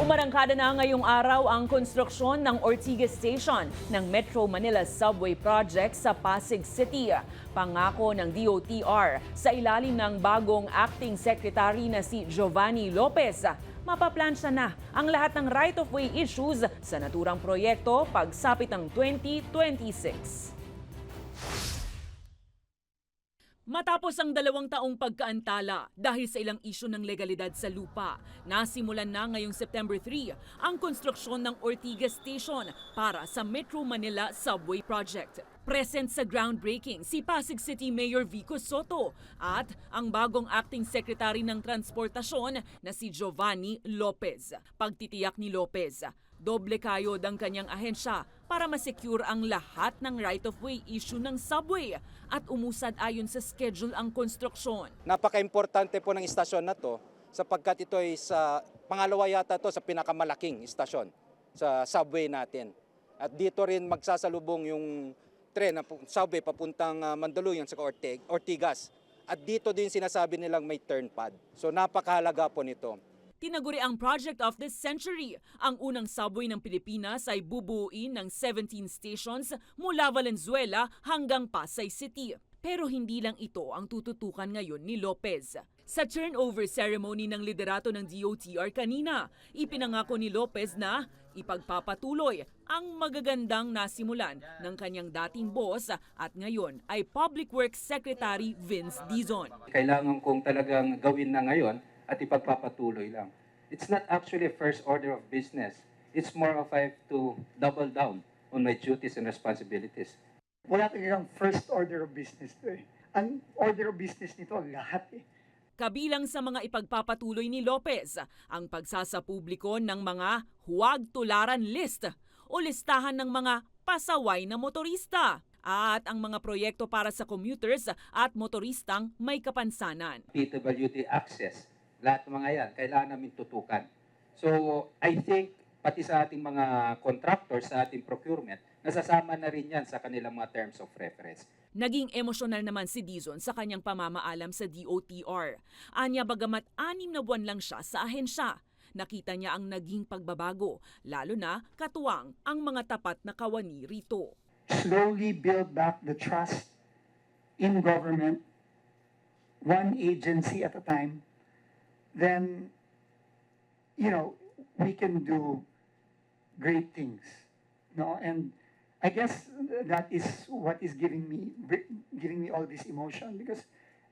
Umarangkada na ngayong araw ang konstruksyon ng Ortigas Station ng Metro Manila Subway Project sa Pasig City. Pangako ng DOTR sa ilalim ng bagong acting secretary na si Giovanni Lopez. Mapaplansya na ang lahat ng right-of-way issues sa naturang proyekto pagsapit ng 2026. Matapos ang 2 taong pagkaantala dahil sa ilang isyu ng legalidad sa lupa, nasimulan na ngayong September 3 ang konstruksyon ng Ortigas Station para sa Metro Manila Subway Project. Present sa groundbreaking si Pasig City Mayor Vico Soto at ang bagong acting secretary ng transportasyon na si Giovanni Lopez. Pagtitiyak ni Lopez, doble kayod ang kanyang ahensya para masecure ang lahat ng right-of-way issue ng subway at umusad ayon sa schedule ang konstruksyon. Napaka-importante po ng istasyon na to sapagkat ito ay sa pangalawa yata to sa pinakamalaking istasyon sa subway natin. At dito rin magsasalubong yung tren na subway papuntang Mandaluyong sa Ortigas. At dito din sinasabi nilang may turn pad. So napakahalaga po nito. Tinaguri ang Project of the Century. Ang unang subway ng Pilipinas ay bubuuin ng 17 stations mula Valenzuela hanggang Pasay City. Pero hindi lang ito ang tututukan ngayon ni Lopez. Sa turnover ceremony ng liderato ng DOTR kanina, ipinangako ni Lopez na ipagpapatuloy ang magagandang nasimulan ng kanyang dating boss at ngayon ay Public Works Secretary Vince Dizon. Kailangan kong talagang gawin na ngayon at ipagpapatuloy lang. It's not actually a first order of business. It's more of I have to double down on my duties and responsibilities. Wala talagang first order of business to eh. Ang order of business nito, lahat eh. Kabilang sa mga ipagpapatuloy ni Lopez, ang pagsasapubliko ng mga huwag tularan list o listahan ng mga pasaway na motorista at ang mga proyekto para sa commuters at motoristang may kapansanan. PWD access, lahat ng mga yan, kailangan namin tutukan. So I think pati sa ating mga contractors, sa ating procurement, nasasama na rin yan sa kanilang mga terms of reference. Naging emosyonal naman si Dizon sa kanyang pamamaalam sa DOTR. Anya bagamat 6 na buwan lang siya sa ahensya, nakita niya ang naging pagbabago, lalo na katuwang ang mga tapat na kawani rito. Slowly build back the trust in government, one agency at a time, then, we can do great things. No? And I guess that is what is giving me all this emotion because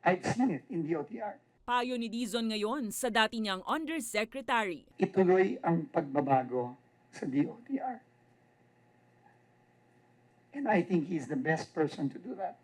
I've seen it in the OTR. Payo ni Dizon ngayon sa dati niyang undersecretary. Ituloy ang pagbabago sa DOTR. And I think he's the best person to do that.